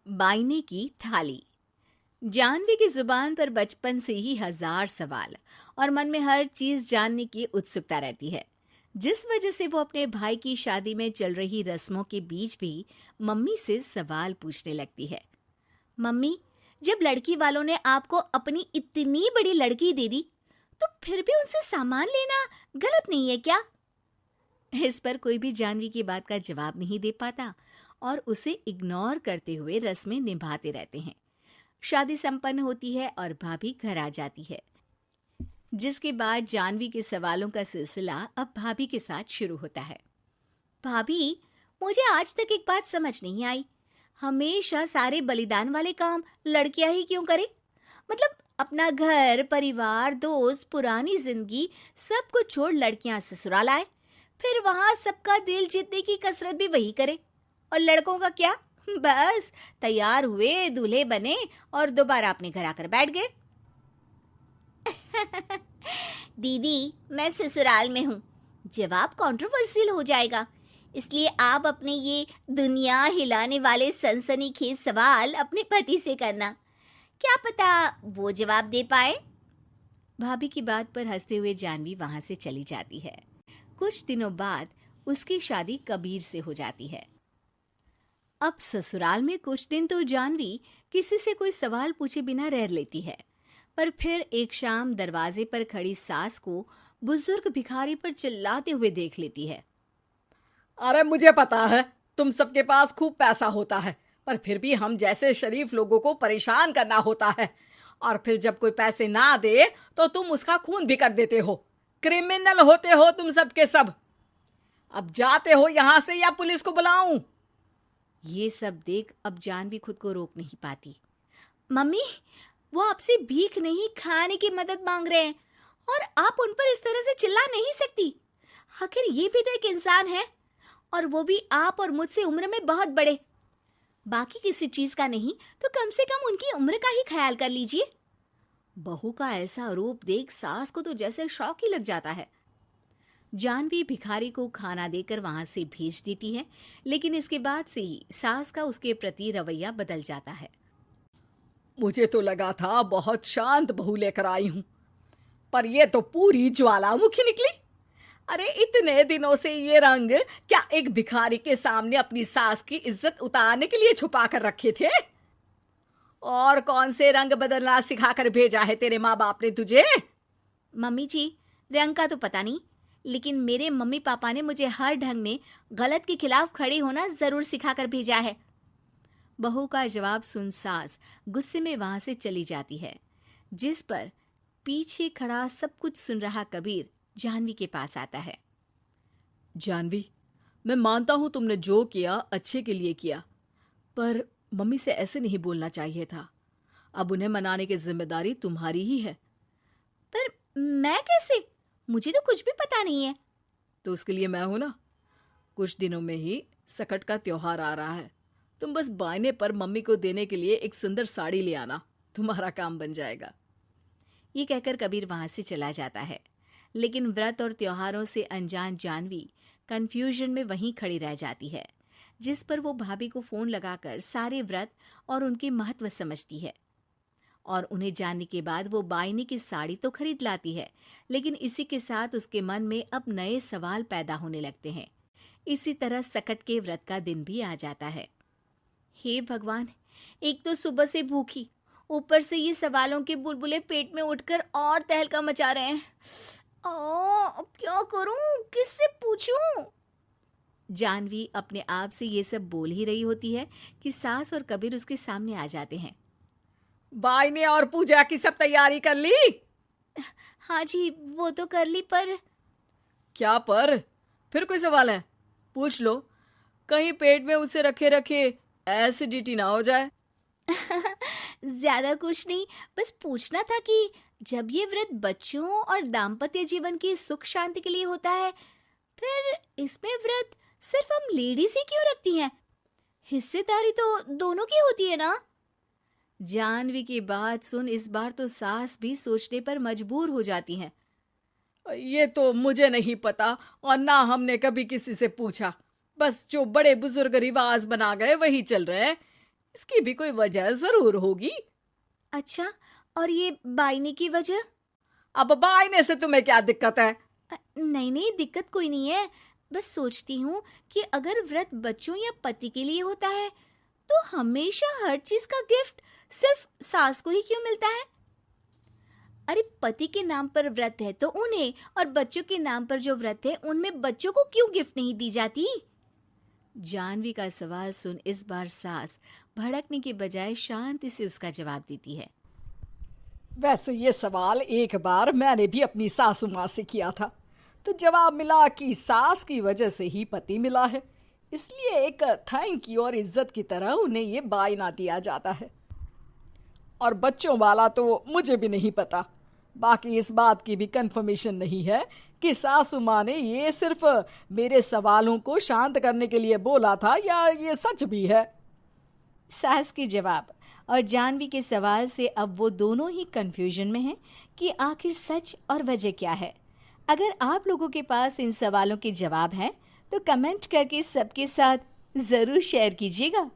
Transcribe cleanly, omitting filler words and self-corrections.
बायने की थाली। जानवी की जुबान पर बचपन से ही हजार सवाल और मन में हर चीज जानने की उत्सुकता रहती है, जिस वजह से वो अपने भाई की शादी में चल रही रस्मों के बीच भी मम्मी से सवाल पूछने लगती है। मम्मी, जब लड़की वालों ने आपको अपनी इतनी बड़ी लड़की दे दी, तो फिर भी उनसे सामान लेना गलत नहीं है क्या? इस पर कोई भी जानवी की बात का जवाब नहीं दे पाता और उसे इग्नोर करते हुए रस्में निभाते रहते हैं। शादी संपन्न होती है और भाभी घर आ जाती है, जिसके बाद जानवी के सवालों का सिलसिला अब भाभी के साथ शुरू होता है। भाभी, मुझे आज तक एक बात समझ नहीं आई। हमेशा सारे बलिदान वाले काम लड़कियां ही क्यों करे? मतलब अपना घर, परिवार, दोस्त, पुरानी जिंदगी सब कुछ छोड़ लड़कियां ससुराल आए, फिर वहां सबका दिल जीतने की कसरत भी वही करे। और लड़कों का क्या? बस तैयार हुए, दूल्हे बने और दोबारा अपने घर आकर बैठ गए। दीदी, मैं ससुराल में हूँ। जवाब कंट्रोवर्शियल हो जाएगा, इसलिए आप अपने ये दुनिया हिलाने वाले सनसनीखेज सवाल अपने पति से करना। क्या पता वो जवाब दे पाए। भाभी की बात पर हंसते हुए जानवी वहां से चली जाती है। कुछ दिनों बाद उसकी शादी कबीर से हो जाती है। अब ससुराल में कुछ दिन तो जानवी किसी से कोई सवाल पूछे बिना रह लेती है, पर फिर एक शाम दरवाजे पर खड़ी सास को बुजुर्ग भिखारी पर चिल्लाते हुए देख लेती है। अरे मुझे पता है तुम सबके पास खूब पैसा होता है, पर फिर भी हम जैसे शरीफ लोगों को परेशान करना होता है। और फिर जब कोई पैसे ना दे तो तुम उसका खून भी कर देते हो। क्रिमिनल होते हो तुम सब के सब। अब जाते हो यहां से या पुलिस को बुलाऊं? ये सब देख अब जानवी खुद को रोक नहीं पाती। मम्मी, वो आपसे भीख नहीं, खाने की मदद मांग रहे हैं और आप उन पर इस तरह से चिल्ला नहीं सकती। आखिर ये भी तो एक इंसान है, और वो भी आप और मुझसे उम्र में बहुत बड़े। बाकी किसी चीज का नहीं तो कम से कम उनकी उम्र का ही ख्याल कर लीजिए। बहू का ऐसा रूप देख सास को तो जैसे शौक ही लग जाता है। जानवी भिखारी को खाना देकर वहां से भेज देती है, लेकिन इसके बाद से ही सास का उसके प्रति रवैया बदल जाता है। मुझे तो लगा था बहुत शांत बहू लेकर आई हूं, पर ये तो पूरी ज्वालामुखी निकली। अरे इतने दिनों से ये रंग क्या एक भिखारी के सामने अपनी सास की इज्जत उतारने के लिए छुपा कर रखे थे? और कौन से रंग बदलना सिखा कर भेजा है तेरे माँ बाप ने तुझे? मम्मी जी, रंग का तो पता नहीं, लेकिन मेरे मम्मी पापा ने मुझे हर ढंग में गलत के खिलाफ खड़े होना जरूर सिखाकर भेजा है। बहू का जवाब सुन सास गुस्से में वहां से चली जाती है, जिस पर पीछे खड़ा सब कुछ सुन रहा कबीर जानवी के पास आता है। जानवी, मैं मानता हूं तुमने जो किया अच्छे के लिए किया, पर मम्मी से ऐसे नहीं बोलना चाहिए था। अब उन्हें मनाने की जिम्मेदारी तुम्हारी ही है। पर मैं कैसे? मुझे तो कुछ भी पता नहीं है। तो उसके लिए मैं हूं ना। कुछ दिनों में ही सकट का त्योहार आ रहा है। तुम बस बायने पर मम्मी को देने के लिए एक सुंदर साड़ी ले आना, तुम्हारा काम बन जाएगा। ये कहकर कबीर वहां से चला जाता है, लेकिन व्रत और त्योहारों से अनजान जानवी कंफ्यूजन में वहीं खड़ी रह जाती है, जिस पर वो भाभी को फोन लगाकर सारे व्रत और उनके महत्व समझती है। और उन्हें जानने के बाद वो बायने की साड़ी तो खरीद लाती है, लेकिन इसी के साथ उसके मन में अब नए सवाल पैदा होने लगते हैं। इसी तरह सकट के व्रत का दिन भी आ जाता है। हे भगवान, एक तो सुबह से भूखी, ऊपर से ये सवालों के बुलबुले पेट में उठकर और तहलका मचा रहे हैं। अब क्या करूं, किससे पूछूं? जानवी अपने आप से ये सब बोल ही रही होती है कि सास और कबीर उसके सामने आ जाते हैं। बायने और पूजा की सब तैयारी कर ली? हाँ जी, वो तो कर ली, पर क्या पर? फिर कोई सवाल है? पूछ लो, कहीं पेट में उसे रखे रखे एसिडिटी ना हो जाए। ज्यादा कुछ नहीं, बस पूछना था कि जब ये व्रत बच्चों और दाम्पत्य जीवन की सुख शांति के लिए होता है, फिर इसमें व्रत सिर्फ हम लेडीज ही क्यों रखती हैं? हिस्सेदारी तो दोनों की होती है ना? जानवी की बात सुन इस बार तो सास भी सोचने पर मजबूर हो जाती हैं। ये तो मुझे नहीं पता और ना हमने कभी किसी से पूछा। बस जो बड़े बुजुर्ग रिवाज बना गए वही चल रहे हैं। इसकी भी कोई वजह जरूर होगी। अच्छा, और ये बायने की वजह? अब बायने से तुम्हें क्या दिक्कत है? नहीं नहीं, दिक्कत कोई नहीं है। बस सोचती हूँ कि अगर व्रत बच्चों या पति के लिए होता है तो हमेशा हर चीज का गिफ्ट सिर्फ सास को ही क्यों मिलता है? अरे पति के नाम पर व्रत है तो उन्हें, और बच्चों के नाम पर जो व्रत है उनमें बच्चों को क्यों गिफ्ट नहीं दी जाती? जानवी का सवाल सुन इस बार सास भड़कने के बजाय शांति से उसका जवाब देती है। वैसे ये सवाल एक बार मैंने भी अपनी सासू माँ से किया था, तो जवाब मिला कि सास की वजह से ही पति मिला है, इसलिए एक थैंक यू और इज्जत की तरह उन्हें ये बायना दिया जाता है। और बच्चों वाला तो मुझे भी नहीं पता। बाकी इस बात की भी कंफर्मेशन नहीं है कि सासू माँ ने ये सिर्फ मेरे सवालों को शांत करने के लिए बोला था या ये सच भी है। सास के जवाब और जानवी के सवाल से अब वो दोनों ही कंफ्यूजन में हैं कि आखिर सच और वजह क्या है। अगर आप लोगों के पास इन सवालों के जवाब हैं तो कमेंट करके सबके साथ ज़रूर शेयर कीजिएगा।